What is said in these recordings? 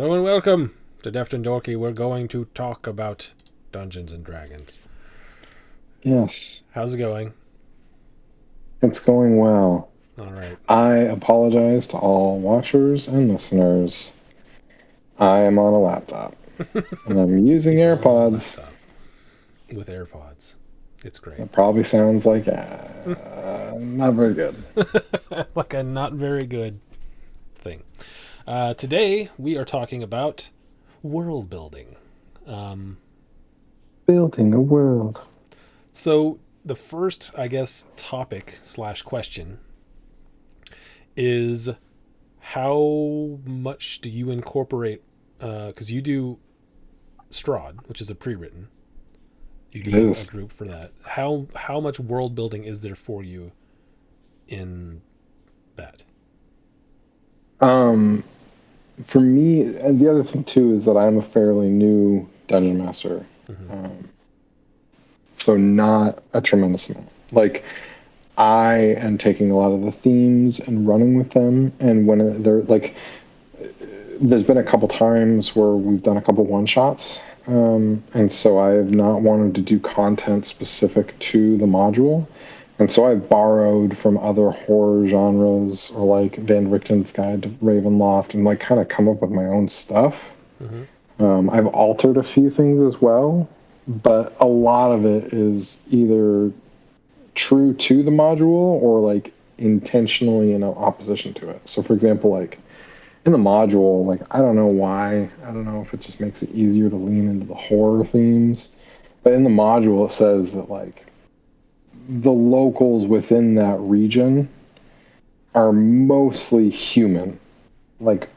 Hello and welcome to Deft and Dorky. We're going to talk about Dungeons and Dragons. Yes, How's it going? it's going well. All right. I apologize to all watchers and listeners. I am on a laptop and I'm using He's on a AirPods. laptop with AirPods. It's great. It probably sounds like not very good. Like a not very good thing. Today we are talking about world building. Building a world. So the first, I guess, topic / question is how much do you incorporate? Because you do Strahd, which is a pre-written. You It need a is. group for that. How much world building is there for you in that? Um, for me, and the other thing too is that I'm a fairly new dungeon master, Mm-hmm. um, so not a tremendous amount. Like I am taking a lot of the themes and running with them, and when they're like there's been a couple times where we've done a couple one shots, and so I have not wanted to do content specific to the module, and so I've borrowed from other horror genres or like Van Richten's Guide to Ravenloft and like kind of come up with my own stuff. Mm-hmm. I've altered a few things as well, but a lot of it is either true to the module or like intentionally in opposition to it. So, for example, like in the module, like I don't know why. I don't know if it just makes it easier to lean into the horror themes. But in the module it says that like the locals within that region are mostly human. Like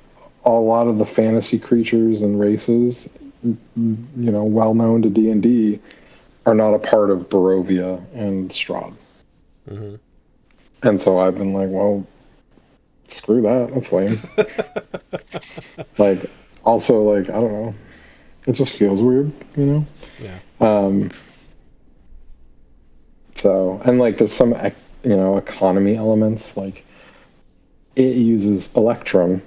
a lot of the fantasy creatures and races, well known to D&D are not a part of Barovia and Strahd. Mm-hmm. And so I've been like, well, screw that. That's lame. Like also like I don't know. It just feels weird, you know? Yeah. Um, so, and like there's some, economy elements. Like it uses Electrum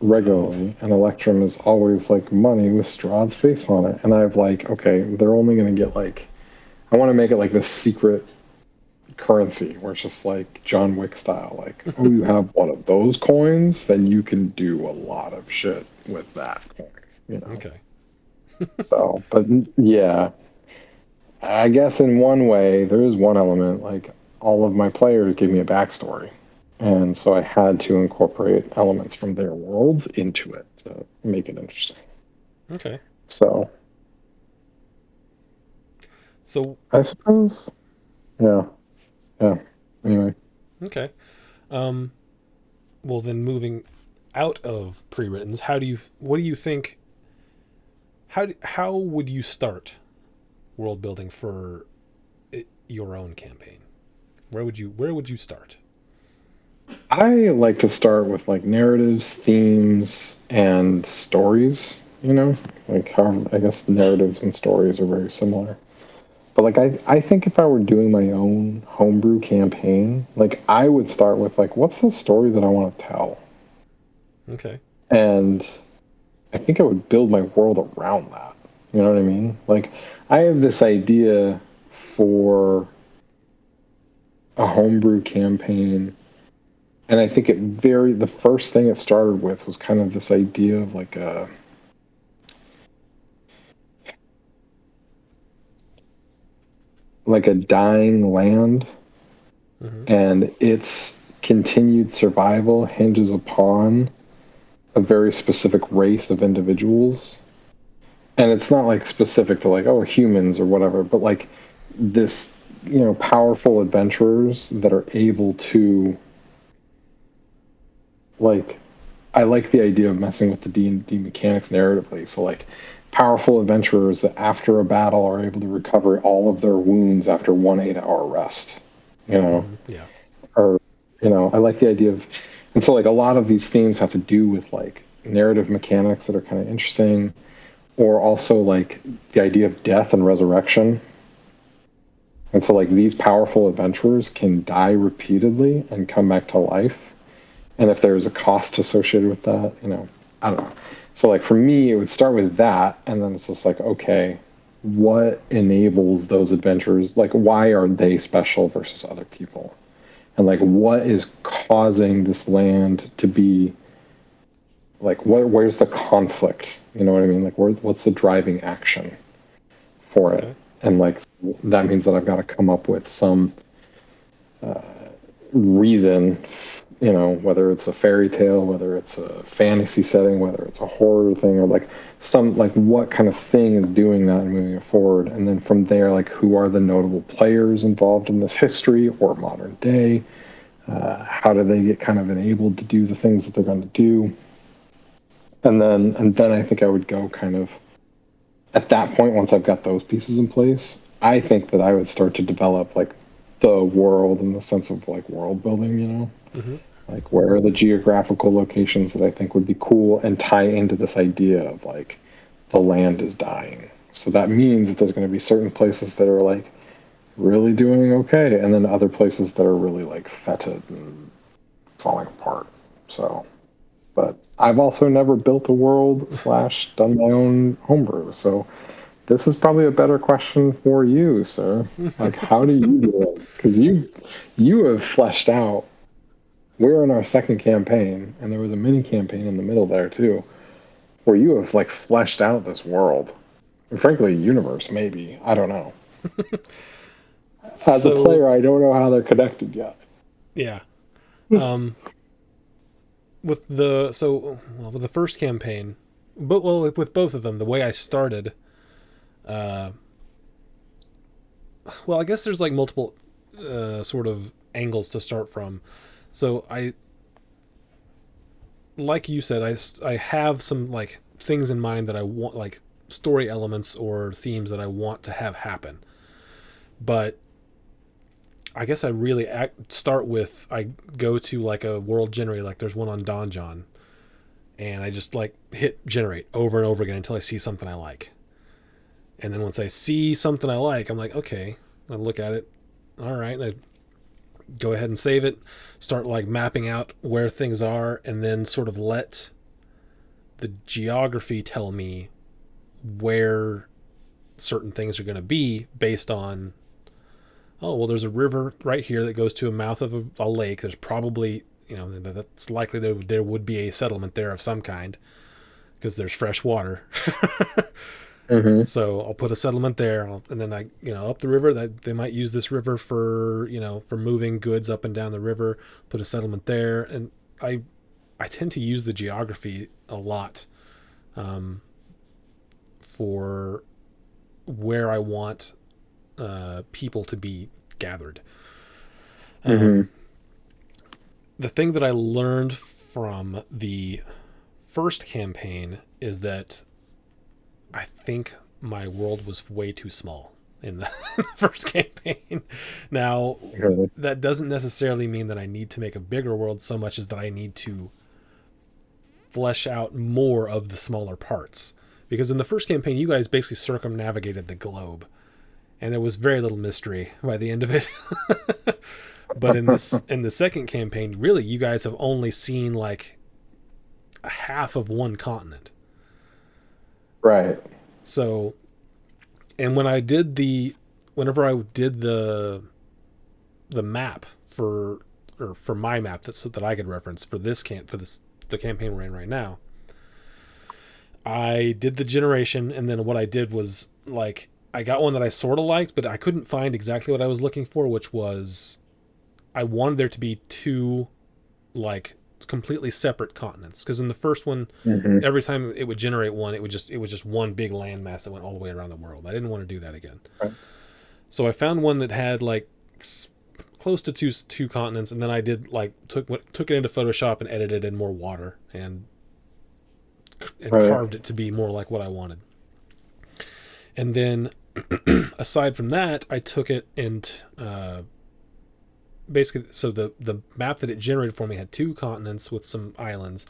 Oh. regularly, and Electrum is always like money with Strahd's face on it. And I've like, okay, they're only going to get like, I want to make it like this secret currency where it's just like John Wick style. Like, oh, you have one of those coins, then you can do a lot of shit with that coin, you know? Okay. So, but yeah, I guess in one way, there is one element, like all of my players give me a backstory. And so I had to incorporate elements from their worlds into it to make it interesting. Okay. So So I suppose, yeah, yeah. Anyway, okay. Um. Well, then moving out of pre-writtens, what do you think? How would you start world building for your own campaign? Where would you start? I like to start with like narratives, themes, and stories. Like how I guess narratives and stories are very similar. But like I think if I were doing my own homebrew campaign, like I would start with like what's the story that I want to tell? Okay. And I think I would build my world around that. You know what I mean? Like I have this idea for a homebrew campaign, and I think the first thing it started with was kind of this idea of like a dying land, Mm-hmm. and its continued survival hinges upon a very specific race of individuals. And it's not like specific to like, oh, humans or whatever, but like this, powerful adventurers that are able to like I like the idea of messing with the D&D mechanics narratively. So like powerful adventurers that after a battle are able to recover all of their wounds after 1 8-hour rest. You know, Mm-hmm. Yeah. or I like the idea of, and so like a lot of these themes have to do with like narrative mechanics that are kind of interesting, or also like the idea of death and resurrection. And so like these powerful adventurers can die repeatedly and come back to life. And if there's a cost associated with that, I don't know. So like for me, it would start with that, and then it's just like, okay, what enables those adventures? Like, why are they special versus other people? And like, what is causing this land to be like? Where's the conflict? You know what I mean? Like, what's the driving action for it? Okay. And like, that means that I've got to come up with some reason, you know, whether it's a fairy tale, whether it's a fantasy setting, whether it's a horror thing, or like some, like what kind of thing is doing that and moving it forward. And then from there, like who are the notable players involved in this history or modern day? How do they get kind of enabled to do the things that they're going to do? And then I think I would go kind of at that point, once I've got those pieces in place, I think that I would start to develop like the world in the sense of like world building, you know? Mm-hmm. Like where are the geographical locations that I think would be cool and tie into this idea of like the land is dying. So that means that there's going to be certain places that are like really doing okay, and then other places that are really like fetid and falling apart. So, but I've also never built a world / done my own homebrew. So this is probably a better question for you, sir. Like, how do you do it? Because you have fleshed out. We're in our second campaign, and there was a mini campaign in the middle there too, where you have like fleshed out this world, and frankly, universe. Maybe I don't know. As a So player, I don't know how they're connected yet. yeah, with with the first campaign, but well, with both of them, the way I started, uh, well, I guess there's like multiple sort of angles to start from. So like you said, I have some like things in mind that I want, like story elements or themes that I want to have happen. But I guess I really start with, I go to like a world generator, like there's one on Donjon, and I just like hit generate over and over again until I see something I like. And then once I see something I like, I'm like, okay, I look at it. All right. And I go ahead and save it, start like mapping out where things are, and then sort of let the geography tell me where certain things are going to be based on, oh, well, there's a river right here that goes to a mouth of a lake. There's probably, you know, that's likely there would be a settlement there of some kind because there's fresh water. Mm-hmm. So I'll put a settlement there, and then I, you know, up the river, that they might use this river for, you know, for moving goods up and down the river. Put a settlement there, and I tend to use the geography a lot, for where I want people to be gathered. Mm-hmm. The thing that I learned from the first campaign is that I think my world was way too small in the first campaign. Now, Really? that doesn't necessarily mean that I need to make a bigger world so much as that I need to flesh out more of the smaller parts. Because in the first campaign, you guys basically circumnavigated the globe, and there was very little mystery by the end of it. But in the second campaign, really, you guys have only seen like a half of one continent. Right. So, and whenever I did the map for my map that I could reference for the campaign we're in right now, I did the generation, and then what I did was like I got one that I sort of liked, but I couldn't find exactly what I was looking for, which was I wanted there to be two like completely separate continents, because in the first one, Mm-hmm. every time it would generate one, it was just one big landmass that went all the way around the world. I didn't want to do that again. Right. So I found one that had like close to two continents, and then I did like took it into Photoshop and edited in more water and Right. carved it to be more like what I wanted. And then aside from that, I took it and basically, so the map that it generated for me had two continents with some islands,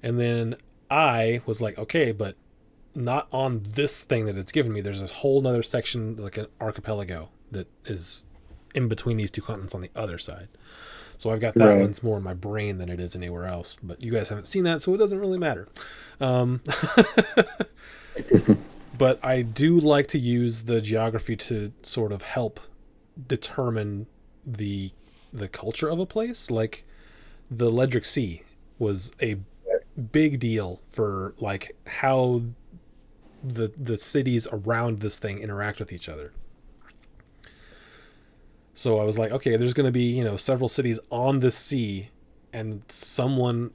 and then I was like, okay, but not on this thing that it's given me. There's a whole nother section, like an archipelago, that is in between these two continents on the other side. So I've got that Right. one's more in my brain than it is anywhere else. But you guys haven't seen that, so it doesn't really matter. Um, but I do like to use the geography to sort of help determine the the culture of a place. Like the Ledric Sea was a big deal for like how the cities around this thing interact with each other. So I was like, okay, there's going to be, several cities on this sea, and someone,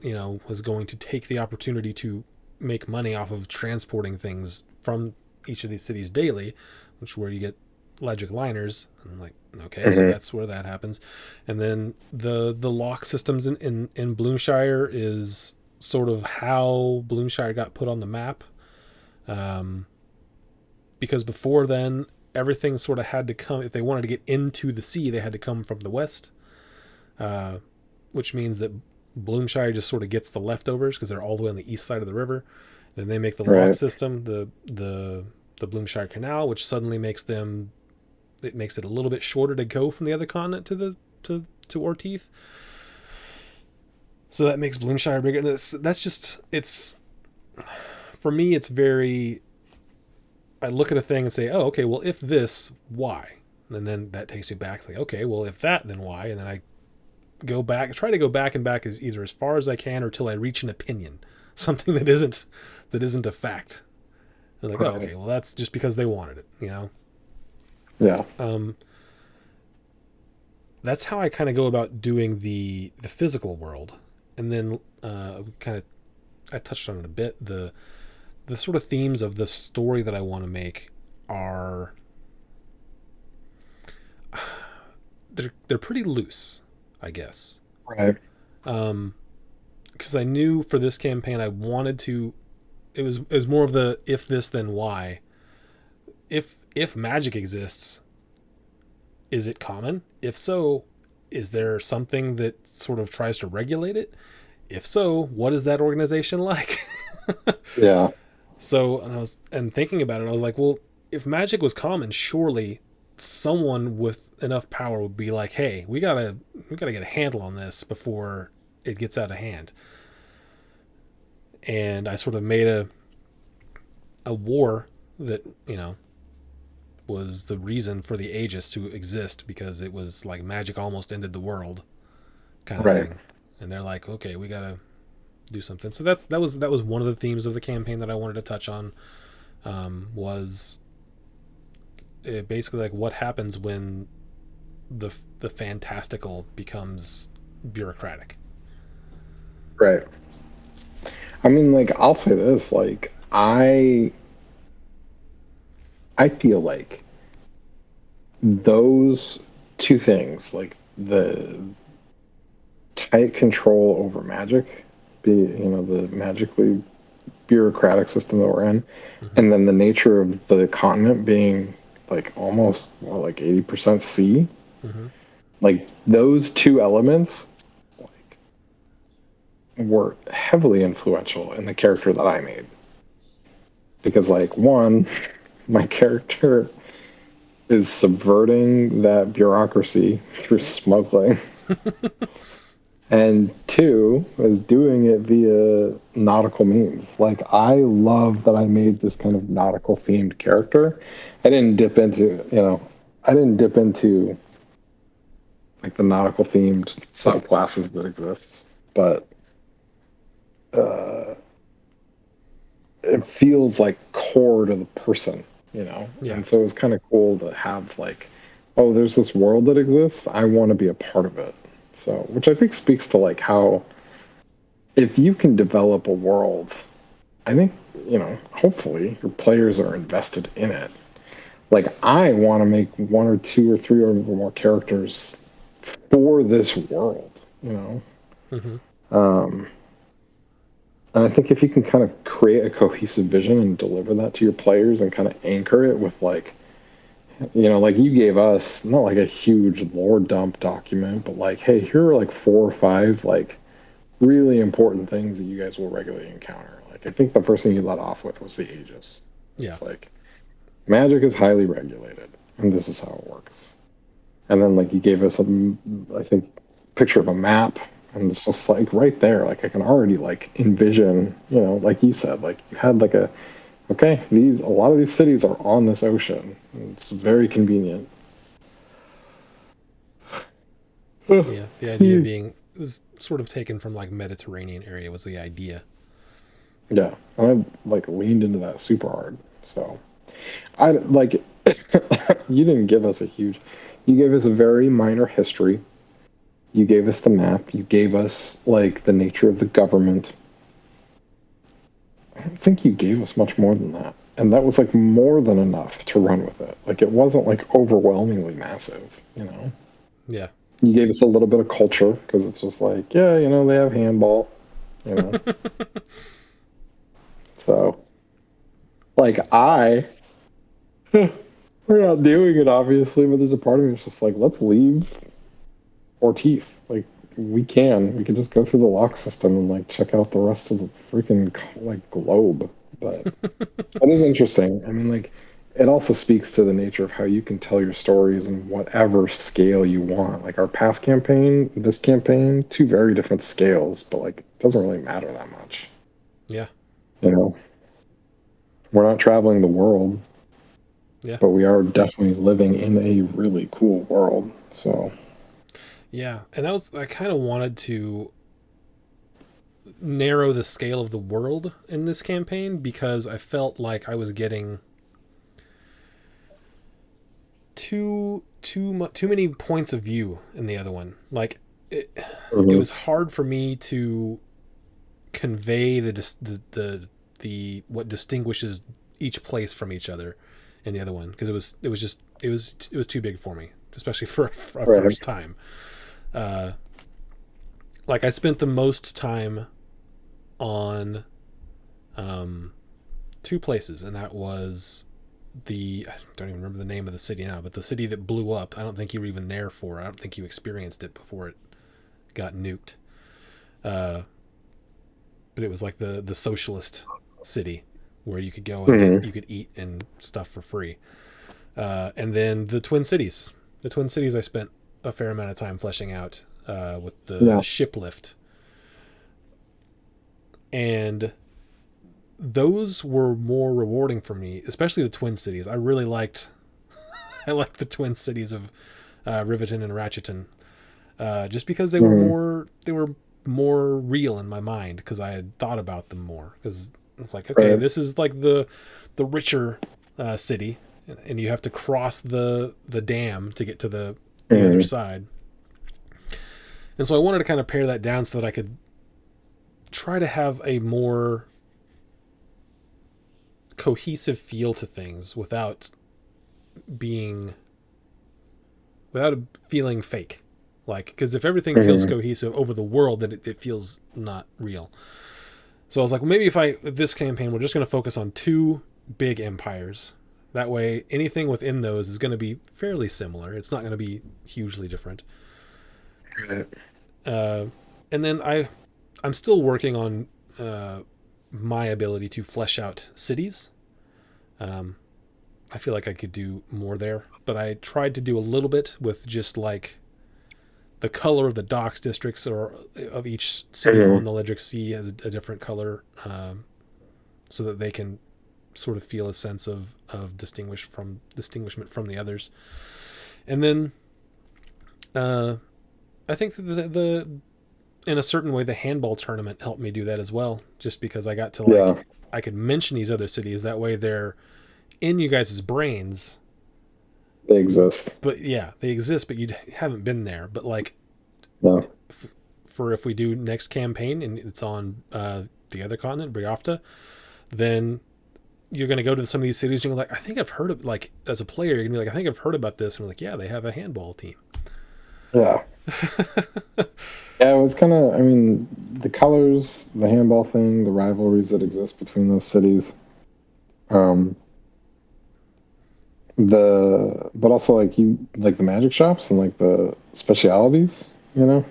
was going to take the opportunity to make money off of transporting things from each of these cities daily, which is where you get Ledric liners. And I'm like, okay, so Hmm. that's where that happens. And then the lock systems in Bloomshire is sort of how Bloomshire got put on the map. Um, because before then, everything sort of had to come, if they wanted to get into the sea, they had to come from the west, uh, which means that Bloomshire just sort of gets the leftovers because they're all the way on the east side of the river. Then they make the lock Right. system, the Bloomshire Canal, which suddenly makes them, it makes it a little bit shorter to go from the other continent to Orteith. So that makes Bloomshire bigger. And that's just, it's, for me, it's very, I look at a thing and say, oh, okay, well, if this, why? And then that takes me back, like, okay, well, if that, then why? And then I go back, try to go back and back as either as far as I can or till I reach an opinion, something that isn't a fact. And like, oh, Right. okay, well, that's just because they wanted it. Yeah. Um, that's how I kind of go about doing the physical world, and then kind of I touched on it a bit. The sort of themes of the story that I want to make are they're pretty loose, I guess. Right. Because I knew for this campaign I wanted to. It was more of the if this then why. If magic exists, is it common? If so, is there something that sort of tries to regulate it? If so, what is that organization like? Yeah. So, and thinking about it, I was like, well, if magic was common, surely someone with enough power would be like, hey, we gotta get a handle on this before it gets out of hand. And I sort of made a war that was the reason for the Aegis to exist, because it was like magic almost ended the world kind of Right. thing. And they're like, okay, we gotta do something. So that was one of the themes of the campaign that I wanted to touch on. Was basically like what happens when the fantastical becomes bureaucratic. Right. I mean, like, I'll say this, like, I feel like those two things, like the tight control over magic, the magically bureaucratic system that we're in, Mm-hmm. and then the nature of the continent being like almost like 80% sea, Mm-hmm. like those two elements like were heavily influential in the character that I made. Because like one, my character is subverting that bureaucracy through smuggling, and two is doing it via nautical means. Like I love that I made this kind of nautical themed character. I didn't dip into, I didn't dip into like the nautical themed subclasses that exist, but uh, it feels like core to the person. Yeah. And so it was kind of cool to have like, oh, there's this world that exists. I want to be a part of it. So, which I think speaks to like how if you can develop a world, I think, hopefully your players are invested in it. Like I want to make one or two or three or more characters for this world. Mm-hmm. Um, and I think if you can kind of create a cohesive vision and deliver that to your players and kind of anchor it with like you gave us not like a huge lore dump document, but like, hey, here are like four or five like really important things that you guys will regularly encounter. Like I think the first thing you let off with was the Aegis. Yeah. It's like magic is highly regulated, and this is how it works. And then like you gave us I think picture of a map, and it's just like right there. Like I can already like envision, you know, like you said, like you had like a okay, a lot of these cities are on this ocean. It's very convenient. Yeah, the idea being it was sort of taken from like Mediterranean area was the idea. Yeah, I like leaned into that super hard. So I like you didn't give us a huge. You gave us a very minor history. You gave us the map. You gave us like the nature of the government. I don't think you gave us much more than that. And that was like more than enough to run with it. Like it wasn't like overwhelmingly massive, you know. Yeah. You gave us a little bit of culture because it's just like, yeah, you know, they have handball, you know. So, like we're not doing it obviously, but there's a part of me that's just like, let's leave Ortiz. Like we can just go through the lock system and like check out the rest of the freaking like globe. But that is interesting. I mean, like it also speaks to the nature of how you can tell your stories in whatever scale you want. Like our past campaign, this campaign, two very different scales, but like it doesn't really matter that much. Yeah. You know, we're not traveling the world, Yeah. but we are definitely living in a really cool world. So Yeah. And that was I kind of wanted to narrow the scale of the world in this campaign because I felt like I was getting too many points of view in the other one. Like it was hard for me to convey the what distinguishes each place from each other in the other one because it was too big for me, especially for a first time. Like I spent the most time on two places, and that was I don't even remember the name of the city now, but the city that blew up. I don't think you were even there for. I don't think you experienced it before it got nuked. But it was like the socialist city where you could go and you could eat and stuff for free. And then the Twin Cities. The Twin Cities I spent a fair amount of time fleshing out with the ship lift. And those were more rewarding for me, especially the Twin Cities. I really liked the Twin Cities of Riverton and Ratcheton, just because they were more real in my mind because I had thought about them more. Because it's like, okay, this is like the richer city, and you have to cross the dam to get to the other side. And so I wanted to kind of pare that down so that I could try to have a more cohesive feel to things without feeling fake. Like, because if everything feels cohesive over the world, then it feels not real. So I was like, well, maybe if this campaign, we're just going to focus on two big empires. That way, anything within those is going to be fairly similar. It's not going to be hugely different. And then I'm still working on my ability to flesh out cities. I feel like I could do more there, but I tried to do a little bit with just like the color of the docks districts or of each city on the Ledric Sea has a different color, so that they can sort of feel a sense of distinguishment from the others. And then I think the in a certain way the handball tournament helped me do that as well, just because I got to I could mention these other cities, that way they're in you guys' brains. They exist. But yeah, they exist, but you haven't been there. But like, no. For if we do next campaign and it's on the other continent, Briofta, then you're going to go to some of these cities and you're like, I think I've heard of, like, as a player, you're going to be like, I think I've heard about this. And we're like, yeah, they have a handball team. Yeah. Yeah, it was kind of, I mean, the colors, the handball thing, the rivalries that exist between those cities. But also like the magic shops and like the specialities, you know,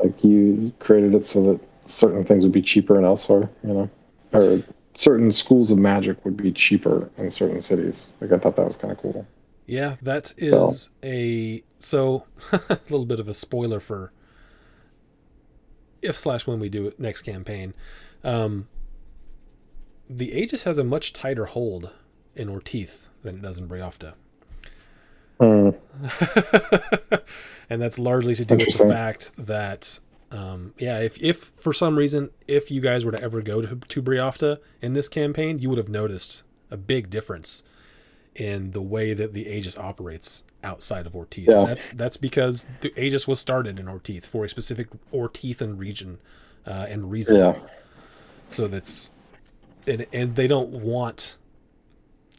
like you created it so that certain things would be cheaper and elsewhere, you know, or certain schools of magic would be cheaper in certain cities. Like I thought that was kind of cool. Yeah, that So, is a little bit of a spoiler for if slash when we do it next campaign. Um, the Aegis has a much tighter hold in Ortith than it does in Briofta. hmm, And that's largely to do with the interesting. fact that, yeah, if for some reason, if you guys were to ever go to Briofta in this campaign, you would have noticed a big difference in the way that the Aegis operates outside of Ortith, and Yeah, that's because the Aegis was started in Ortith for a specific Ortithan region and reason. yeah, So that's and they don't want,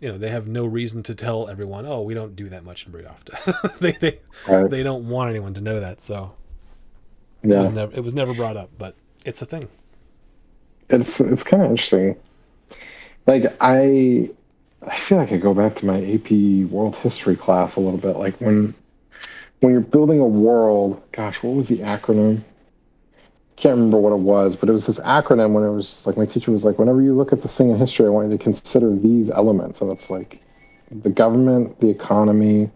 they have no reason to tell everyone, oh, we don't do that much in Briofta. right, they don't want anyone to know that, so yeah. it was never brought up, but it's a thing. It's kind of interesting. Like I feel like I go back to my AP World History class a little bit. Like when you're building a world, gosh, what was the acronym? Can't remember what it was, but it was this acronym when it was just like my teacher was like, whenever you look at this thing in history, I want you to consider these elements, and it's like the government, the economy,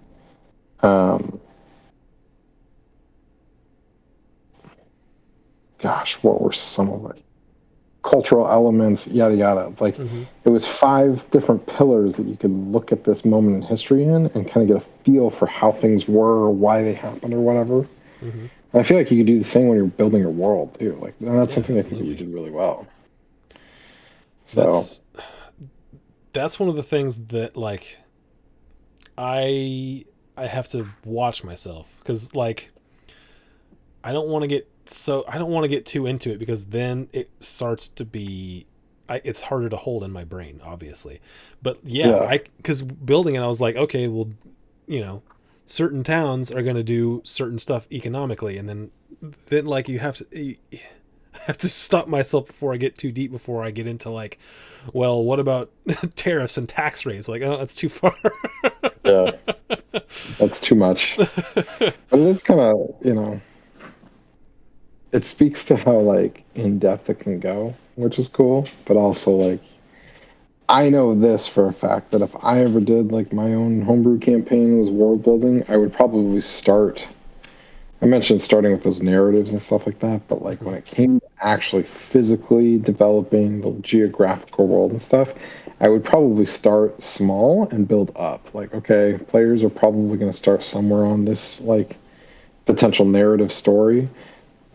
um, gosh, what were some of it? Cultural elements, yada yada. It's like Mm-hmm. it was five different pillars that you could look at this moment in history in and kind of get a feel for how things were, or why they happened, or whatever. Mm-hmm. And I feel like you could do the same when you're building your world too. Like, and that's Yeah, something I think that you absolutely. did really well. So, That's that's one of the things that, like, I I have to watch myself because, like, I don't want to get too into it because then it starts to be it's harder to hold in my brain, obviously. But yeah, yeah, because building it, I was like, okay, well, you know, certain towns are going to do certain stuff economically, and then like you have to stop myself before I get too deep before I get into, like, well, what about tariffs and tax rates? Like, oh, that's too far. yeah, that's too much. But it is kind of, it speaks to how like in depth it can go, which is cool. But also like I know this for a fact that if I ever did like my own homebrew campaign was world building, I would probably start. I mentioned starting with those narratives and stuff like that, but like when Hmm. it came to actually physically developing the geographical world and stuff, I would probably start small and build up. Like, okay, players are probably going to start somewhere on this like potential narrative story.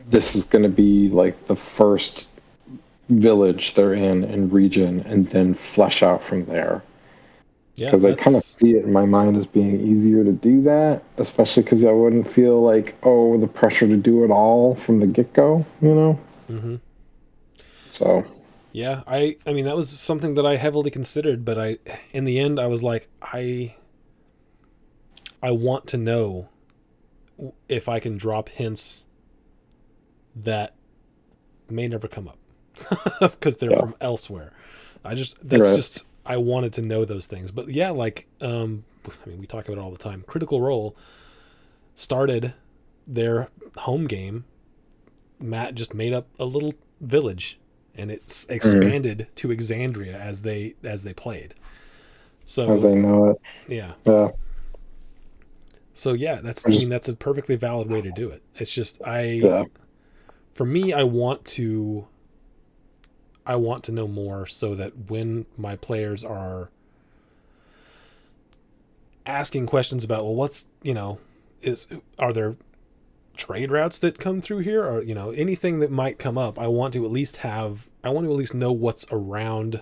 This is going to be like the first village they're in and region, and then flesh out from there. Yeah, Because I kind of that's. see it in my mind as being easier to do that, especially because I wouldn't feel like, oh, the pressure to do it all from the get go, you know? Hmm. So, Yeah, I mean that was something that I heavily considered, but in the end I was like, I want to know if I can drop hints that may never come up because they're yeah, from elsewhere. That's right. just I wanted to know those things. But yeah, like, I mean, we talk about it all the time. Critical Role started their home game. Matt just made up a little village, and it's Hmm. expanded to Exandria as they played. As So I know it. yeah, Yeah. that's, I I mean, just, that's a perfectly valid way to do it. It's just yeah, for me, I want to know more so that when my players are asking questions about, well, what's, is are there trade routes that come through here, or anything that might come up, I want to at least know what's around.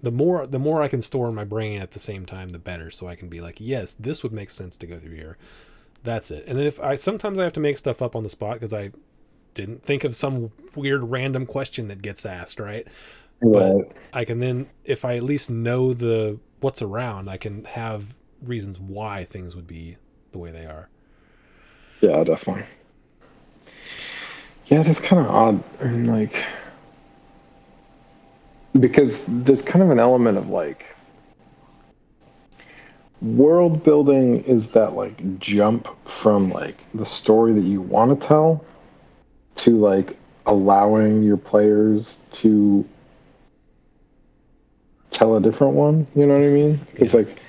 The more I can store in my brain at the same time, the better, so I can be like, yes, this would make sense to go through here. That's it. And then if I sometimes I have to make stuff up on the spot because I didn't think of some weird random question that gets asked, right? But right. I can then, if I at least know the what's around, I can have reasons why things would be the way they are. Yeah, definitely. Yeah, it is kind of odd. And like, because there's kind of an element of like, world building is that like jump from like the story that you want to tell to like allowing your players to tell a different one. You know what I mean? Because Yeah. like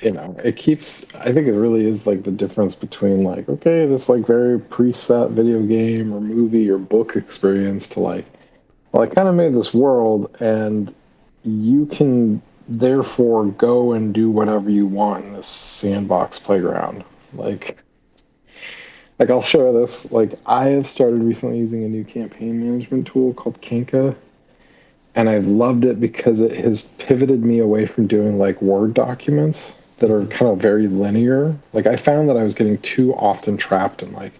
it keeps, I think it really is like the difference between like, okay, this like very preset video game or movie or book experience to like, well, I kind of made this world and you can therefore go and do whatever you want in this sandbox playground. Like, like I'll share this. Like I have started recently using a new campaign management tool called Kinka, and I've loved it because it has pivoted me away from doing like Word documents that are Mhm. kind of very linear. Like I found that I was getting too often trapped in like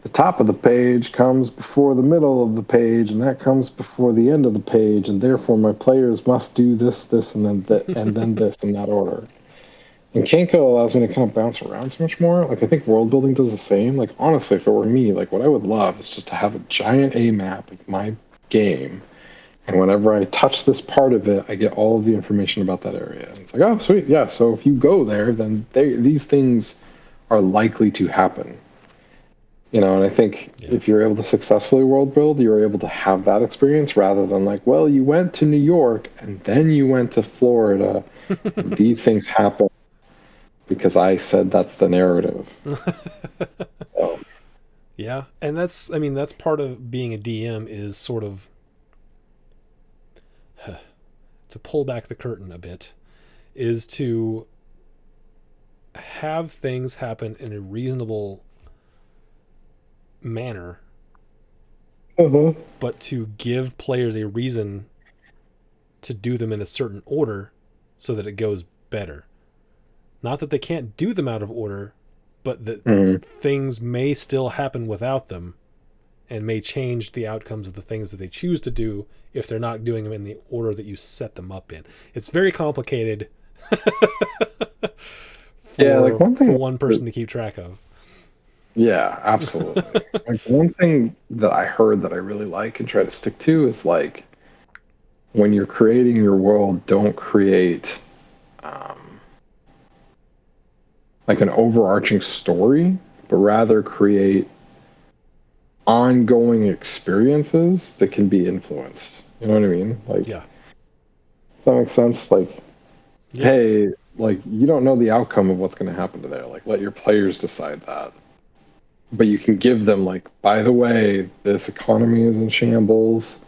the top of the page comes before the middle of the page, and that comes before the end of the page, and therefore my players must do this, this, and then and then this in that order. And Kanko allows me to kind of bounce around so much more. Like I think world building does the same. Like honestly, if it were me, like what I would love is just to have a giant A map of my game, and whenever I touch this part of it, I get all of the information about that area. And it's like, oh, sweet, yeah. So if you go there, then these things are likely to happen. And I think Yeah. if you're able to successfully world build, you're able to have that experience rather than like, well, you went to New York and then you went to Florida, and these things happen because I said that's the narrative. So, Yeah, and I mean, that's part of being a DM is sort of to pull back the curtain a bit, is to have things happen in a reasonable manner, uh-huh. but to give players a reason to do them in a certain order so that it goes better. Not that they can't do them out of order, but that Mhm. things may still happen without them and may change the outcomes of the things that they choose to do if they're not doing them in the order that you set them up in. It's very complicated Yeah, like one for thing. one person to keep track of. Yeah, absolutely. Like one thing that I heard that I really like and try to stick to is like when you're creating your world, don't create um, like an overarching story, but rather create ongoing experiences that can be influenced. You know what I mean? Like, Yeah. does that make sense? Like, Yeah. hey, like you don't know the outcome of what's going to happen to there. Like, let your players decide that. But you can give them like, by the way, this economy is in shambles.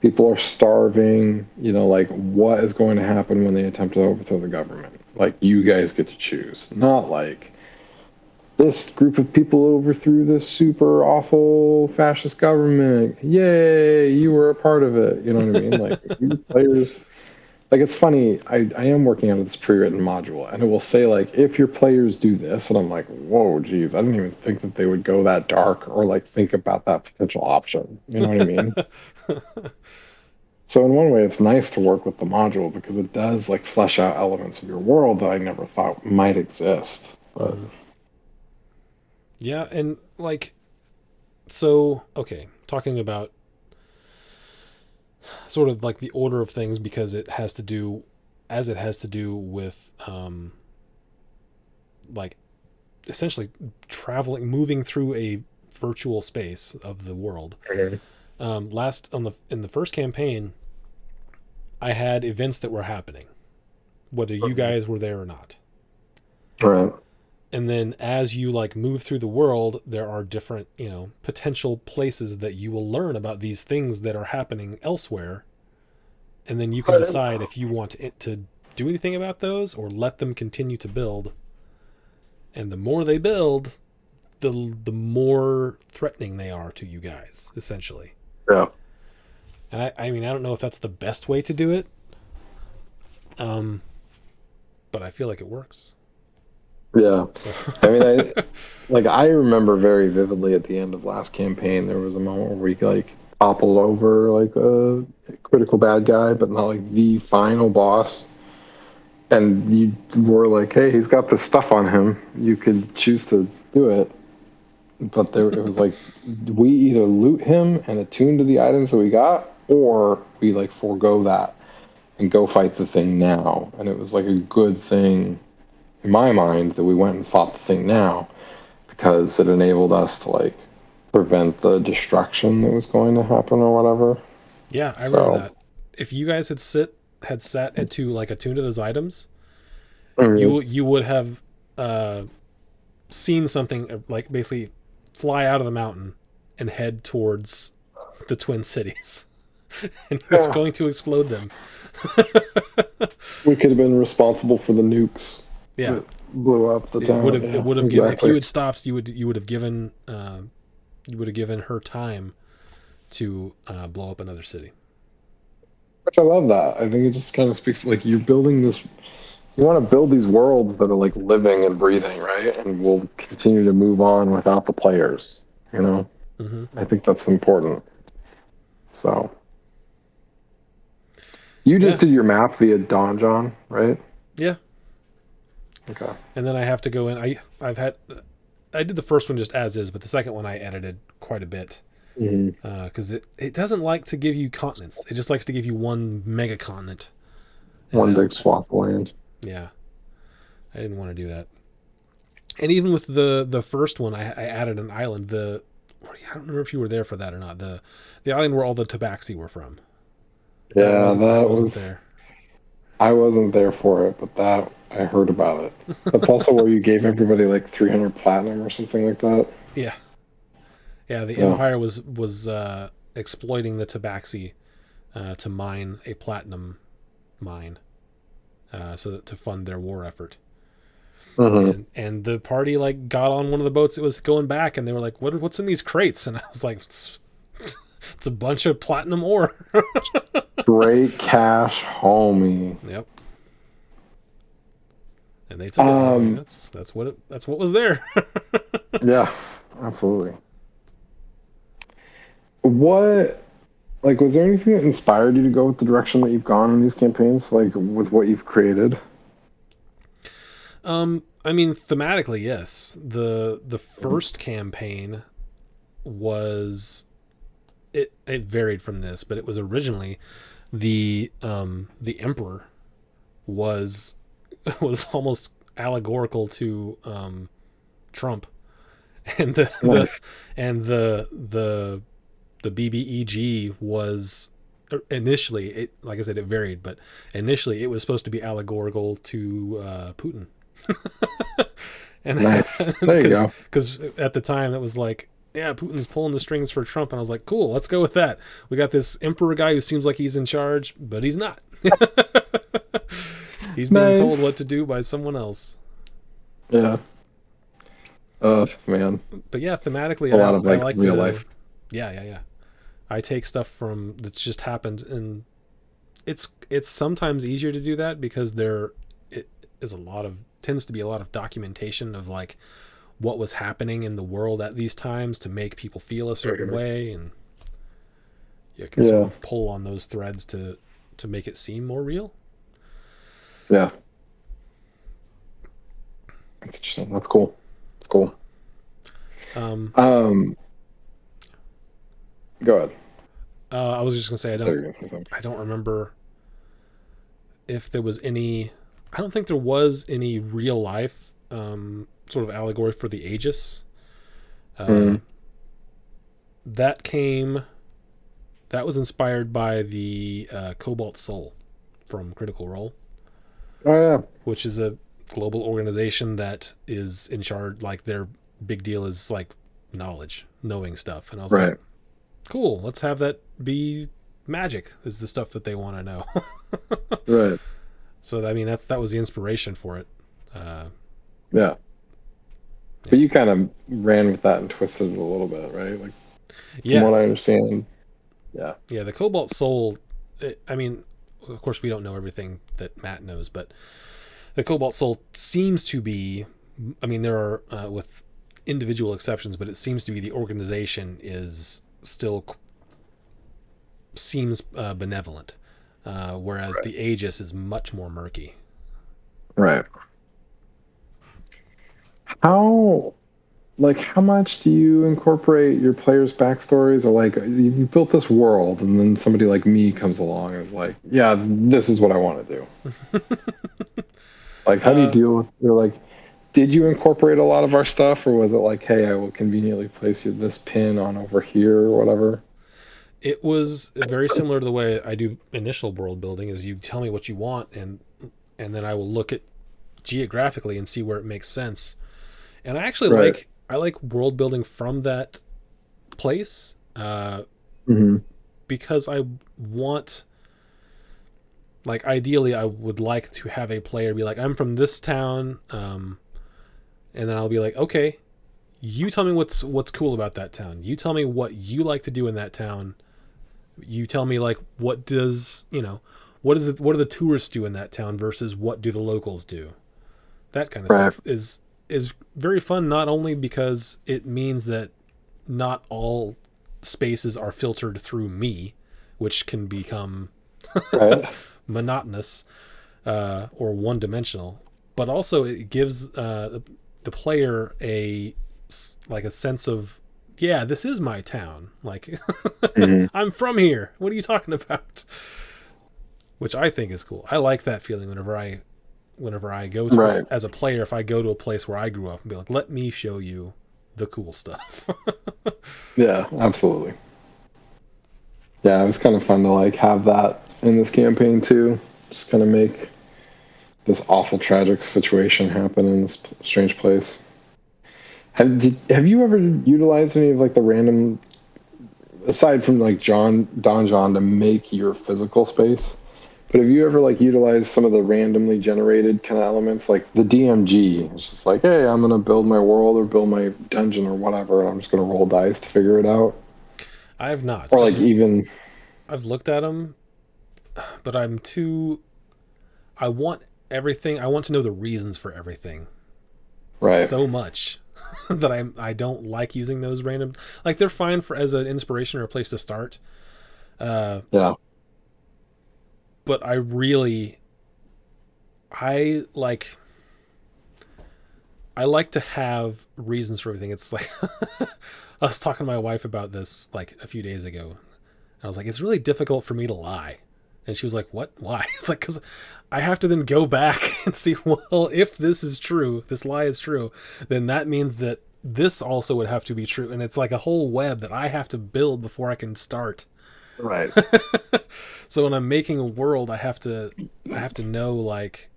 People are starving. Like what is going to happen when they attempt to overthrow the government? Like, you guys get to choose, not like this group of people overthrew this super awful fascist government. Yay, you were a part of it. You know what I mean? Like, your players, like, it's funny. I am working on this pre-written module, and it will say like, if your players do this, and I'm like, whoa, geez, I didn't even think that they would go that dark or like think about that potential option. You know what I mean? So in one way, it's nice to work with the module because it does like flesh out elements of your world that I never thought might exist. But Mhm. Yeah, and like, so okay, talking about sort of like the order of things because it has to do with like essentially traveling, moving through a virtual space of the world. Mhm. Last on the in the first campaign, I had events that were happening, whether you guys were there or not. Right. And then as you like move through the world, there are different, potential places that you will learn about these things that are happening elsewhere, and then you can decide if you want it to do anything about those or let them continue to build. And the more they build, the more threatening they are to you guys, essentially. Yeah. And I mean, I don't know if that's the best way to do it, um, but I feel like it works. Yeah. So, I mean, I remember very vividly at the end of last campaign, there was a moment where we like toppled over like a critical bad guy, but not like the final boss. And you were like, hey, he's got this stuff on him. You could choose to do it. But there, it was like we either loot him and attune to the items that we got, or we like forego that and go fight the thing now. And it was like a good thing in my mind that we went and fought the thing now because it enabled us to like prevent the destruction that was going to happen or whatever. yeah, I remember So that. If you guys had sat to like attune to those items, You would have seen something like basically fly out of the mountain and head towards the Twin Cities, and it's Yeah. going to explode them. We could have been responsible for the nukes Yeah, that blew up the it would town. have. It Yeah, would have given. If exactly. you had stopped, you would have given. You would have given her time to blow up another city. Which I love that. I think it just kind of speaks like you're building this. You want to build these worlds that are like living and breathing, right? And will continue to move on without the players. You know, Hmm. I think that's important. So you Yeah, just did your map via Don John, right? yeah. Okay. And then I have to go in. I did the first one just as is, but the second one I edited quite a bit Hmm. because it doesn't like to give you continents. It just likes to give you one mega continent. And I One big don't. swath of land. Yeah, I didn't want to do that. And even with the first one, I added an island. I don't remember if you were there for that or not. The island where all the Tabaxi were from. That Yeah, wasn't that that wasn't was. there. I wasn't there for it, but that I heard about it. That's also where you gave everybody like 300 platinum or something like that. Yeah, yeah. The Yeah. Empire was exploiting the Tabaxi to mine a platinum mine, so that to fund their war effort. Hmm. And the party like got on one of the boats that was going back, and they were like, what's in these crates?" And I was like, it's a bunch of platinum ore." Great cash, homie. Yep. And they took it. And I was like, Um, that's what was there. yeah, absolutely. What, like, was there anything that inspired you to go with the direction that you've gone in these campaigns, like with what you've created? I mean, thematically, yes. The first campaign was it varied from this, but it was originally the emperor was was almost allegorical to Trump, and Nice. and the BBEG was initially, it like I said, it varied, but initially it was supposed to be allegorical to Putin. And Nice. There you go. because at the time that was like, yeah, Putin's pulling the strings for Trump, and I was like, cool, let's go with that. We got this emperor guy who seems like he's in charge, but he's not. He's being told what Nice. to do by someone else. Yeah. Oh, man. But yeah, thematically, A lot of I like like real to. life. Yeah. I take stuff from that's just happened, and it's sometimes easier to do that because there it is a lot of tends to be a lot of documentation of like what was happening in the world at these times to make people feel a certain way, and you can sort Yeah. of pull on those threads to make it seem more real. Yeah. That's interesting. That's cool. That's cool. Um, Um, go ahead. I was just gonna say There you're gonna say something. I don't remember if there was any. I don't think there was any real life sort of allegory for the Aegis. Mm. That came. That was inspired by the Cobalt Soul from Critical Role, Oh yeah. which is a global organization that is in charge. Like their big deal is like knowledge, knowing stuff. And I was Right. like, cool. Let's have that be magic. Is the stuff that they want to know. Right. So I mean, that was the inspiration for it. Yeah. But you kind of ran with that and twisted it a little bit, right? Like from Yeah, what I understand. Yeah. yeah. The Cobalt Soul. I mean, of course, we don't know everything that Matt knows, but the Cobalt Soul seems to be. I mean, there are with individual exceptions, but it seems to be the organization is still seems benevolent, whereas Right. the Aegis is much more murky. Right. How like how much do you incorporate your players' backstories, or like you built this world and then somebody like me comes along and is like, yeah, this is what I want to do. Like how do you Uh, deal with you're like did you incorporate a lot of our stuff, or was it like, hey, I will conveniently place you this pin on over here or whatever? it was very similar to the way I do initial world building. Is you tell me what you want, and then I will look at geographically and see where it makes sense. And I actually Right. I like world building from that place, Hmm. because I want, like, ideally I would like to have a player be like, I'm from this town, and then I'll be like, okay, you tell me what's cool about that town. You tell me what you like to do in that town. You tell me, like, what does, what is it, what do the tourists do in that town versus what do the locals do? That kind of Right. stuff is very fun, not only because it means that not all spaces are filtered through me, which can become Right. monotonous, or one dimensional, but also it gives the player like a sense of, yeah, this is my town. Like, Hmm. I'm from here. What are you talking about? Which I think is cool. I like that feeling whenever I go to Right. as a player. If I go to a place where I grew up and be like, let me show you the cool stuff. Yeah, absolutely. Yeah, it was kind of fun to like have that in this campaign too. Just kind of make this awful tragic situation happen in this strange place. Have you ever utilized any of like the random, aside from like Don John to make your physical space? But have you ever like utilized some of the randomly generated kind of elements, like the DMG? It's just like, hey, I'm gonna build my world or build my dungeon or whatever, and I'm just gonna roll dice to figure it out. I have not. Or like even I've looked at them, but I want everything. I want to know the reasons for everything right, so much that I don't like using those random. Like, they're fine for as an inspiration or a place to start. yeah, But I like to have reasons for everything. It's like, I was talking to my wife about this like a few days ago. I was like, it's really difficult for me to lie. And she was like, what? Why? It's like, because I have to then go back and see, well, if this is true, this lie is true, then that means that this also would have to be true. And it's like a whole web that I have to build before I can start. right, So when I'm making a world, I have to know, like,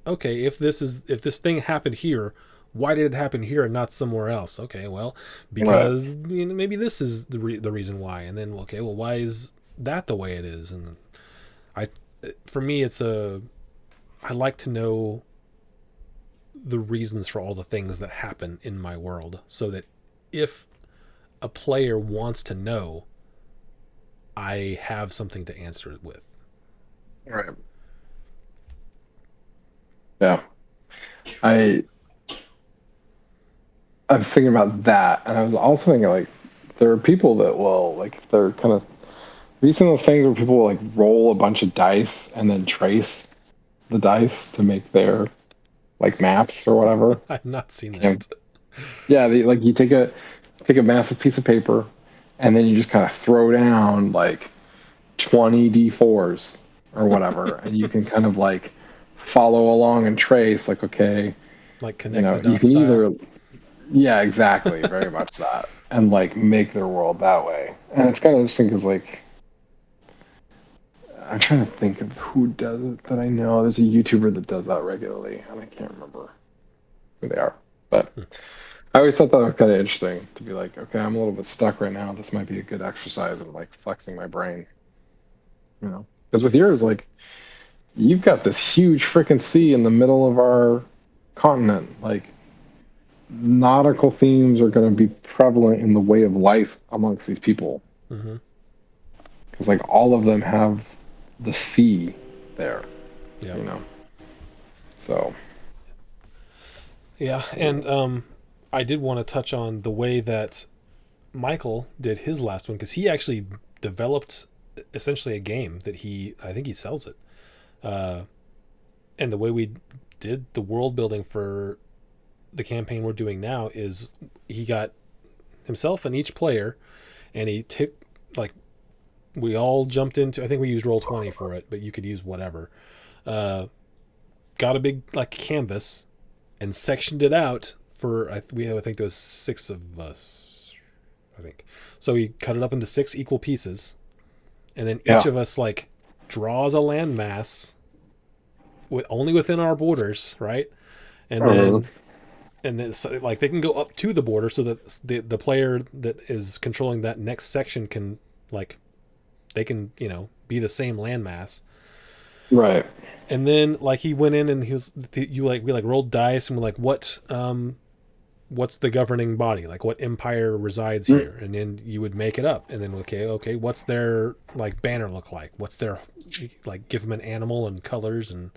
okay, if this thing happened here, why did it happen here and not somewhere else? Okay, well, right, because maybe this is the reason why. And then, okay, well, why is that the way it is? And I for me, I like to know the reasons for all the things that happen in my world, so that if a player wants to know, I have something to answer it with. right. Yeah, I I was thinking about that, and I was also thinking like there are people that will like they're kind of. Have you seen those things where people will like roll a bunch of dice and then trace the dice to make their like maps or whatever? I've not seen And that. yeah, like you take a massive piece of paper and then you just kind of throw down like 20 D4s or whatever, and you can kind of like follow along and trace like, okay, Like, connect the you dot can style. either, yeah, exactly, very much that, and like make their world that way. And it's kind of interesting because like I'm trying to think of who does it that I know. There's a YouTuber that does that regularly, and I can't remember who they are. But I always thought that was kind of interesting to be like, okay, I'm a little bit stuck right now. This might be a good exercise in like flexing my brain, you know? Because with yours, like, you've got this huge freaking sea in the middle of our continent. Like, nautical themes are going to be prevalent in the way of life amongst these people. Mm-hmm. Because, like, all of them have the sea there, Yeah. you know? So, Yeah, and I did want to touch on the way that Michael did his last one, because he actually developed essentially a game that I think he sells it. Uh, and the way we did the world building for the campaign we're doing now is he got himself and each player, and he took, like, we all jumped into, I think we used Roll20 for it, but you could use whatever. Got a big, like, canvas and sectioned it out for, I think there was 6 of us, I think. So we cut it up into 6 equal pieces, and then each yeah. of us, like, draws a landmass only within our borders, right? and Oh, really? then so, like they can go up to the border so that the player that is controlling that next section can like they can be the same landmass. Right. And then like he went in and he was you like we like rolled dice and we're like what's the governing body, like what empire resides Mm. here, and then you would make it up, and then okay what's their like banner look like, what's their like give them an animal and colors, and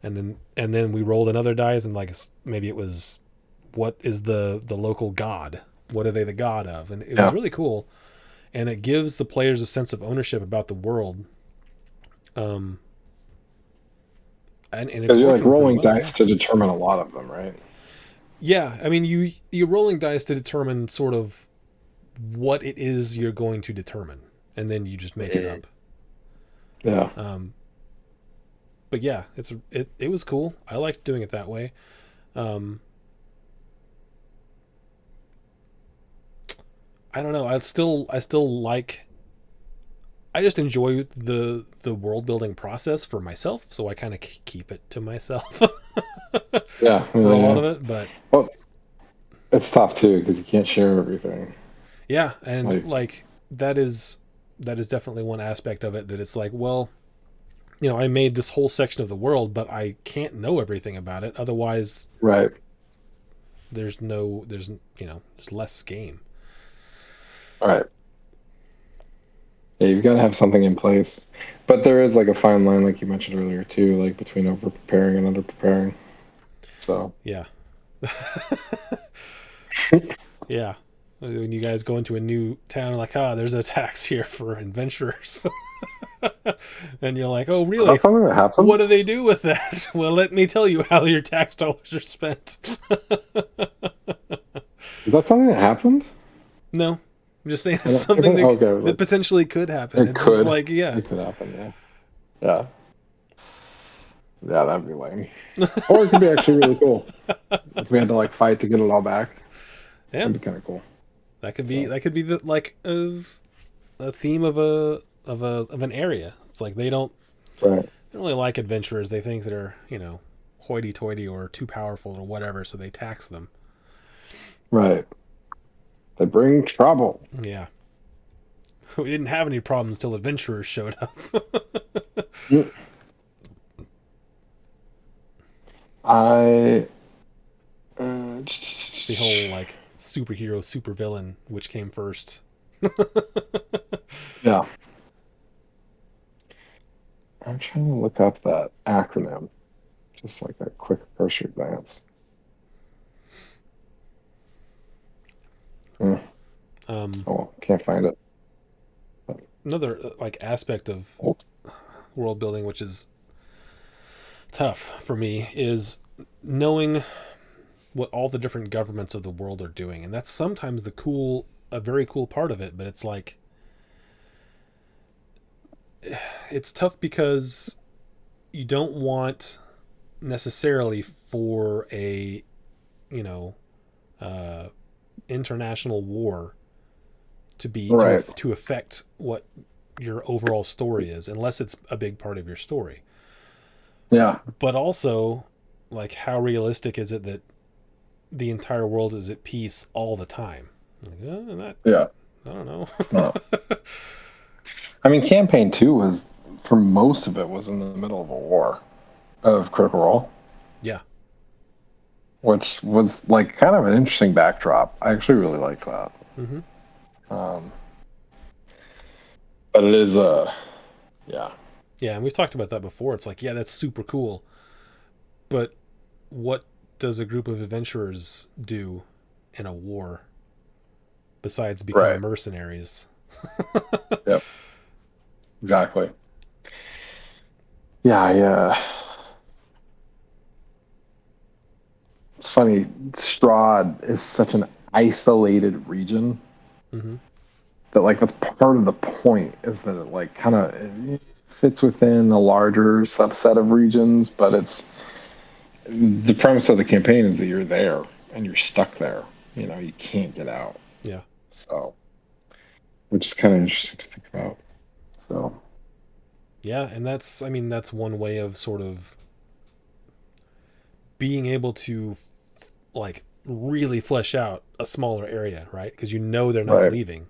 then we rolled another dice and like maybe it was what is the local god, what are they the god of, and it was Yeah. really cool, and it gives the players a sense of ownership about the world, um and it's Because you're like working pretty rolling well. Yeah. dice to determine a lot of them, right? Yeah, I mean you're rolling dice to determine sort of what it is you're going to determine, and then you just make it Mm. up. Yeah. Um, but yeah, it was cool. I liked doing it that way. Um, I don't know. I still like. I just enjoy the world building process for myself, so I kind of keep it to myself Yeah. for a lot Yeah. of it. But Well, it's tough too because you can't share everything. yeah, and Like, like that is definitely one aspect of it that it's like, well, I made this whole section of the world, but I can't know everything about it. Otherwise, right. there's less game. All right. Yeah, you've got to have something in place. But there is like a fine line, like you mentioned earlier too, like between over preparing and under preparing. So, Yeah. Yeah. When you guys go into a new town, like, there's a tax here for adventurers. And you're like, oh, is really? that something that What do happens? they do with that? Well, let me tell you how your tax dollars are spent. Is that something that happened? No, I'm just saying I it's don't, I something think, okay, like, potentially could happen. it It's just could. like, yeah. It could happen, yeah. Yeah. Yeah, that'd be lame. Or it could be actually really cool. If we had to like fight to get it all back, Yeah. that'd be kind of cool. So, That could be the like of a theme of of an area. It's like right, they don't really like adventurers. They think they're, hoity-toity or too powerful or whatever, so they tax them. right. They bring trouble. Yeah. We didn't have any problems till adventurers showed up. Mm. I. It's the whole like superhero supervillain, which came first. Yeah. I'm trying to look up that acronym. Just like a quick cursory glance. Hmm. Um, Oh, can't find it. Another like aspect of Oh, world building, which is tough for me, is knowing what all the different governments of the world are doing, and that's sometimes a very cool part of it. But it's like it's tough because you don't want necessarily for a you know uh, international war to be right. to affect what your overall story is, unless it's a big part of your story. Yeah. But also, like, how realistic is it that the entire world is at peace all the time? Like, Yeah. I don't know. It's not. I mean, campaign two was for most of it was in the middle of a war of Critical Role, Yeah. which was like kind of an interesting backdrop. I actually really liked that. Mm-hmm. Um, but it is yeah, Yeah, and we've talked about that before. It's like, yeah, that's super cool, but what does a group of adventurers do in a war besides become right. mercenaries? Yep, exactly. Yeah, yeah. It's funny. Strahd is such an isolated region Mm-hmm. that like that's part of the point is that it like kind of fits within a larger subset of regions, but it's the premise of the campaign is that you're there and you're stuck there. You know, you can't get out. Yeah. So, which is kind of interesting to think about. So, Yeah, and that's one way of sort of being able to like really flesh out a smaller area, right? Because you know they're not Right. leaving,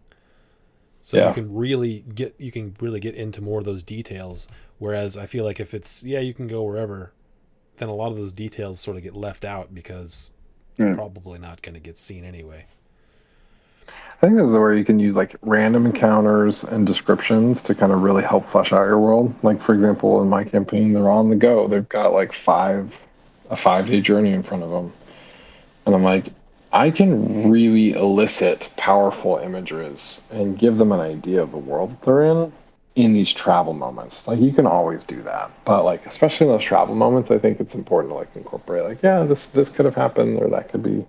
so Yeah. you can really get into more of those details. Whereas I feel like if it's yeah, you can go wherever, then a lot of those details sort of get left out because they're Hmm. probably not going to get seen anyway. I think this is where you can use like random encounters and descriptions to kind of really help flesh out your world. Like for example, in my campaign, they're on the go. They've got like a 5 day journey in front of them, and I'm like, I can really elicit powerful images and give them an idea of the world that they're in these travel moments. Like you can always do that, but like especially in those travel moments, I think it's important to like incorporate like, yeah, this could have happened or that could be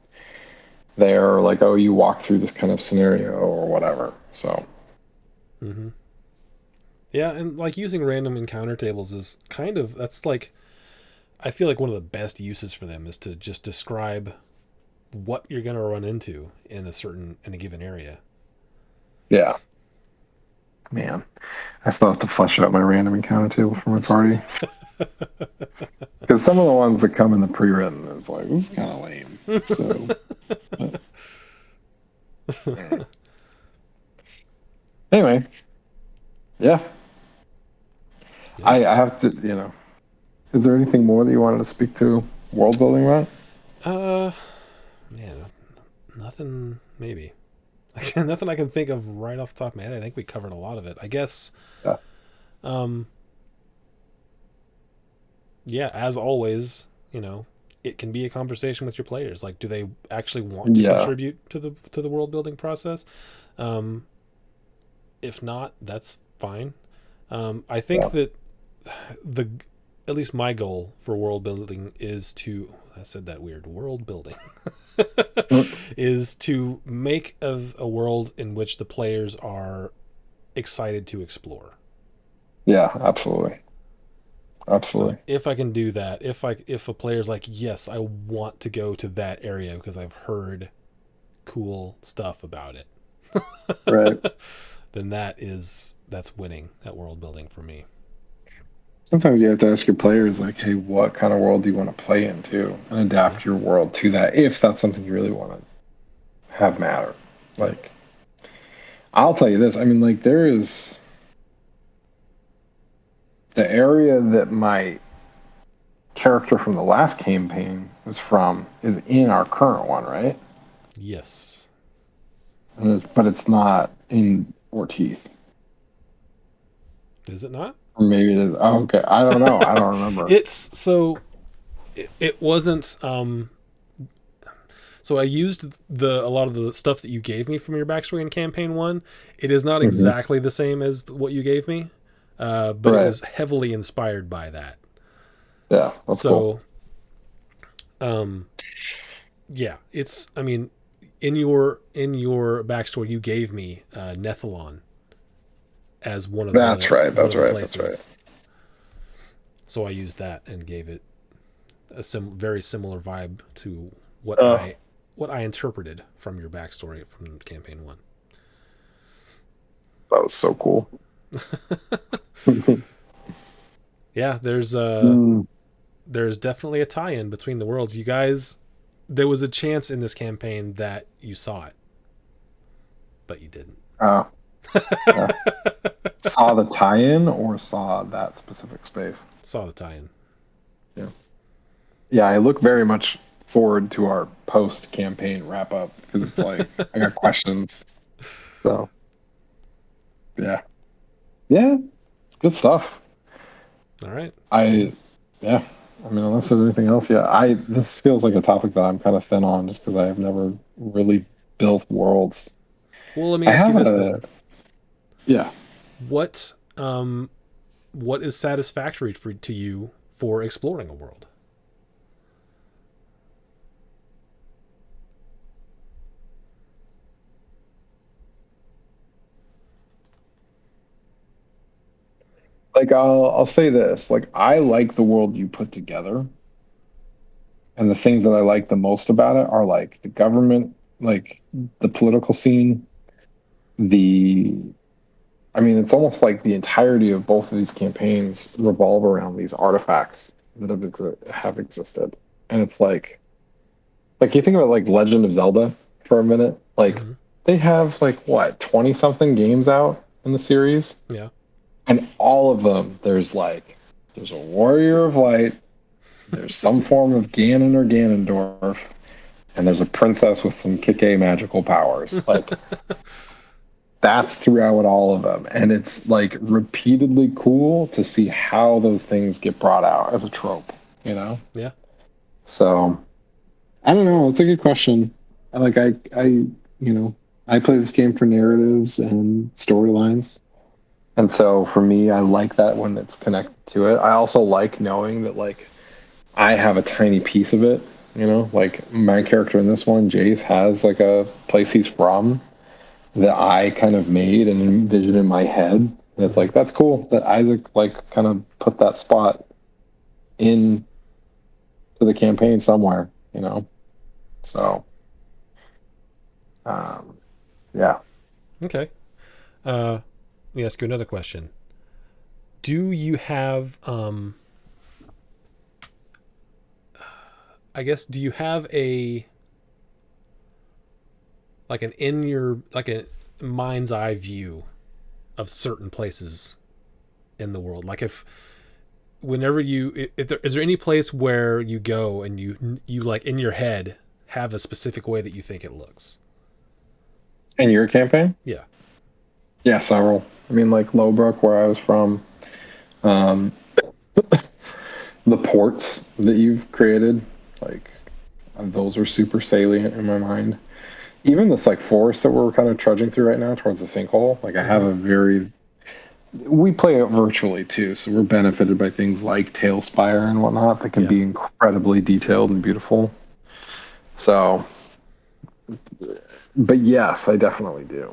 there, or like, oh, you walk through this kind of scenario or whatever. So Mm-hmm. Yeah, and like using random encounter tables is kind of that's like I feel like one of the best uses for them is to just describe what you're going to run into in a given area. yeah, man, I still have to flesh out my random encounter table for my party because some of the ones that come in the pre-written is like this is kind of lame. So but, anyway, yeah, Yeah. I have to. Is there anything more that you wanted to speak to world building about? Uh, man, nothing. Maybe nothing I can think of right off the top of my head. I think we covered a lot of it. I guess. Yeah, Um. Yeah. As always, it can be a conversation with your players. Like, do they actually want to yeah, contribute to the world building process? Um. If not, that's fine. I think yeah. that the at least my goal for world building is to I said that weird world building is to make a world in which the players are excited to explore. Yeah, absolutely, So absolutely. if I can do that, if a player's like, yes, I want to go to that area because I've heard cool stuff about it, Right. then that's winning at world building for me. Sometimes you have to ask your players, like, hey, what kind of world do you want to play into, and Yeah. adapt your world to that if that's something you really want to have matter. Yep. Like, I'll tell you this. I mean, like, there is the area that my character from the last campaign was from is in our current one, right? Yes. But it's not in Ortiz. Is it not? Or maybe it is. Oh, okay. I don't know. I don't remember. It's so it wasn't so I used a lot of the stuff that you gave me from your backstory in campaign 1. It is not Hmm. exactly the same as what you gave me. But it Right. was heavily inspired by that. Yeah, that's cool. So um yeah, it's I mean in your backstory you gave me Nethalon as That's right. one That's of the right. That's right. places. So I used that and gave it a very similar vibe to what Oh, I interpreted from your backstory from campaign 1. that was so cool. Yeah, Mm. there's definitely a tie-in between the worlds. You guys, there was a chance in this campaign that you saw it, but you didn't. Oh, yeah. Saw the tie-in or saw that specific space? Saw the tie-in. Yeah. Yeah, I look very much forward to our post-campaign wrap up because it's like I got questions. So, yeah. Yeah, good stuff. All right. I yeah. I mean, unless there's anything else, yeah. I This feels like a topic that I'm kind of thin on just because I have never really built worlds. Well, let me I ask you have this a then: yeah. what what is satisfactory to you for exploring a world? Like I'll say this, like I like the world you put together, and the things that I like the most about it are like the government, like the political scene, the I mean, it's almost like the entirety of both of these campaigns revolve around these artifacts that have existed. and it's like you think about like Legend of Zelda for a minute. Like Hmm. they have like what 20 something games out in the series, Yeah. and all of them there's a Warrior of Light, there's some form of Ganon or Ganondorf, and there's a princess with some kick-a magical powers. Like that's throughout all of them, and it's like repeatedly cool to see how those things get brought out as a trope. You know, Yeah. so I don't know. It's a good question. You know, I play this game for narratives and storylines. And so for me, I like that when it's connected to it. I also like knowing that like I have a tiny piece of it. You know, like my character in this one, Jace, has like a place he's from that I kind of made and envisioned in my head. And it's Hmm. like that's cool that Isaac like kind of put that spot in to the campaign somewhere. You know, so um, yeah. Okay. Let me ask you another question. Do you have, I guess, do you have a, like an in your, like a mind's eye view of certain places in the world? Like if, whenever you, if there, is there any place where you go and you like in your head have a specific way that you think it looks? In your campaign? Yeah. Yeah, several. I mean, like Lowbrook, where I was from, um, the ports that you've created, like those are super salient in my mind. Even this like forest that we're kind of trudging through right now towards the sinkhole, like I have Hmm. a very we play it virtually too, so we're benefited by things like Tailspire and whatnot that can Yeah. be incredibly detailed and beautiful. So, but yes, I definitely do.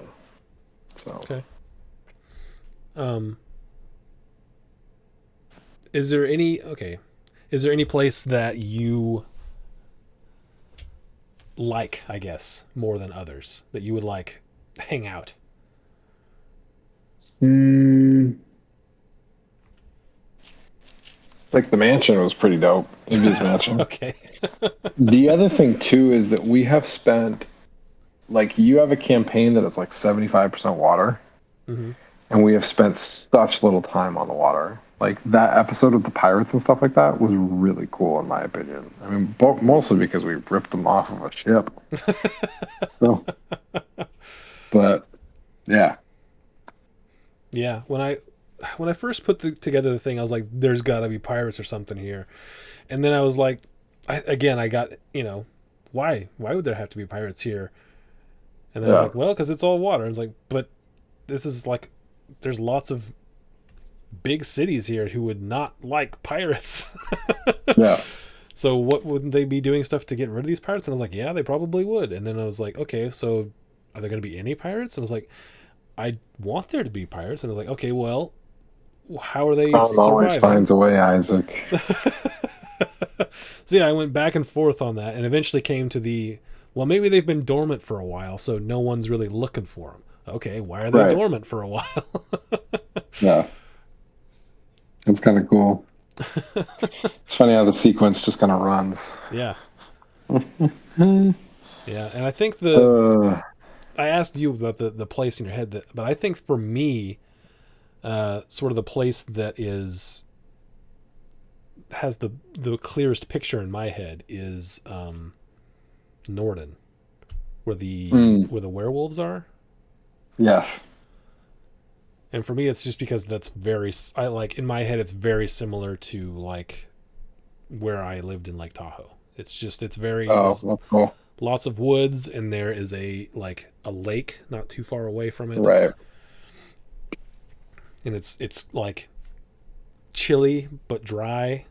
So, Okay. Um, is there any, okay, is there any place that you like, I guess, more than others that you would like hang out? mm, like the mansion was pretty dope. Invia's mansion. Okay. The other thing too is that we have spent like you have a campaign that is like 75% water, Hmm. and we have spent such little time on the water. Like that episode of the pirates and stuff like that was really cool in my opinion. I mean, mostly because we ripped them off of a ship. So, but yeah, Yeah. When I first put together the thing, I was like, "There's got to be pirates or something here," and then I was like, I got why would there have to be pirates here? And then I was yeah, like, well, because it's all water. I was like, but this is like, there's lots of big cities here who would not like pirates. yeah, So what wouldn't they be doing stuff to get rid of these pirates? And I was like, yeah, they probably would. And then I was like, okay, so are there going to be any pirates? And I was like, I want there to be pirates. And I was like, okay, well, how are they Tom always surviving? finds a way, Isaac. So yeah, I went back and forth on that, and eventually came to the, well, maybe they've been dormant for a while, so no one's really looking for them. Okay, why are they Right. dormant for a while? Yeah, it's kind of cool. It's funny how the sequence just kind of runs. Yeah, uh, yeah, and I think I asked you about the place in your head, but I think for me, sort of the place that has the clearest picture in my head is Norden, where mm, the werewolves are. yes. And for me, it's just because that's I like, in my head, it's very similar to like where I lived in Lake Tahoe. Oh, there's that's cool. lots of woods, and there is a lake not too far away from it. Right. And it's like chilly but dry.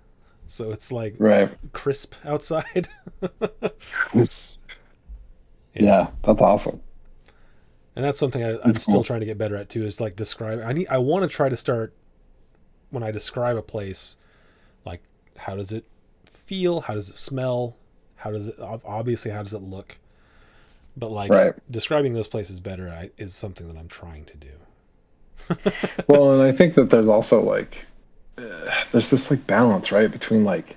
So it's like Right. crisp outside. It's, Yeah. yeah, that's awesome. And that's something I'm It's still cool. trying to get better at too, is like describe, I want to try to start, when I describe a place, like, how does it feel? How does it smell? Obviously, how does it look? But like Right. describing those places better is something that I'm trying to do. Well, and I think that there's also like there's this like balance, right, between like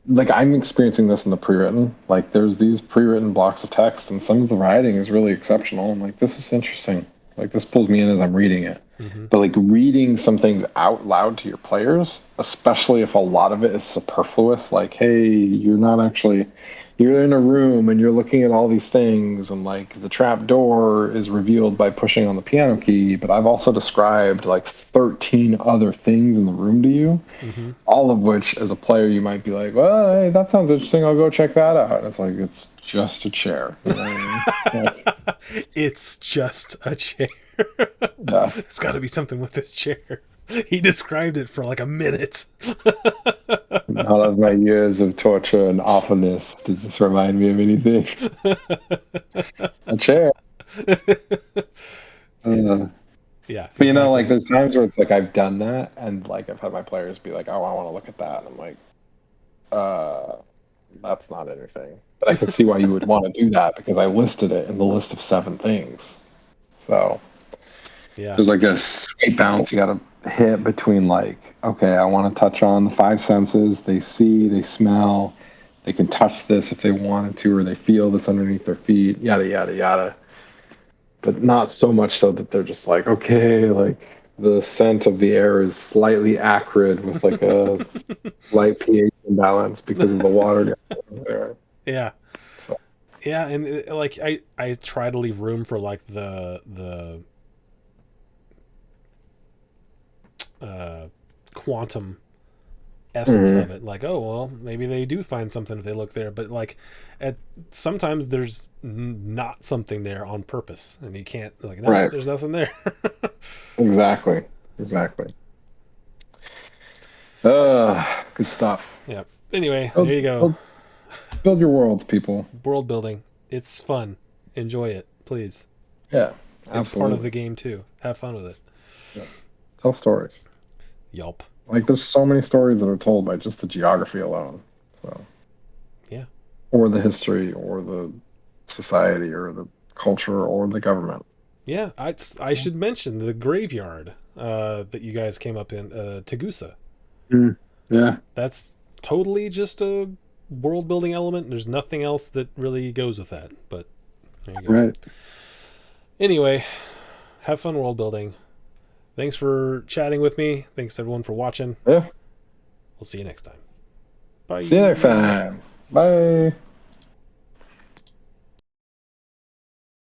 like I'm experiencing this in the pre-written. Like there's these pre-written blocks of text, and some of the writing is really exceptional. I'm like, this is interesting. Like this pulls me in as I'm reading it. Mm-hmm. But like reading some things out loud to your players, especially if a lot of it is superfluous, like, hey, you're not actually, you're in a room and you're looking at all these things, and like the trap door is revealed by pushing on the piano key, but I've also described like 13 other things in the room to you, Mm-hmm. all of which as a player you might be like, well, hey, that sounds interesting, I'll go check that out. And it's like, it's just a chair. You know what I mean? Like, It's just a chair. yeah. It's got to be something with this chair. He described it for like a minute. Out of my years of torture and awfulness, does this remind me of anything? A chair. Yeah. But you know, Exactly. like there's times where it's like I've done that, and like I've had my players be like, "Oh, I want to look at that," and I'm like, that's not anything." But I can see why you would want to do that because I listed it in the list of 7 things. So Yeah. there's like a sweet balance you got to hit between like, okay, I want to touch on the 5 senses. They see, they smell, they can touch this if they wanted to, or they feel this underneath their feet, yada yada yada. But not so much so that they're just like, okay, like the scent of the air is slightly acrid with like a light pH imbalance because of the water there. Yeah. So, Yeah, and like I try to leave room for like the quantum essence of it. Like, oh well, maybe they do find something if they look there, but like sometimes there's not something there on purpose, and you can't like, no, right. there's nothing there. Exactly. Good stuff. Yeah. Anyway, Build, there you go. build your worlds, people. World building. It's fun. Enjoy it, please. Yeah, It's absolutely. part of the game too. Have fun with it. Yeah. Tell stories. Yelp. Like there's so many stories that are told by just the geography alone. So yeah. Or the history or the society or the culture or the government. Yeah, I should mention the graveyard that you guys came up in, Tagusa. Yeah. That's totally just a world building element. There's nothing else that really goes with that. But there you go. Right. Anyway, have fun world building. Thanks for chatting with me. Thanks everyone for watching. Yeah. We'll see you next time. Bye. See you next time. Bye.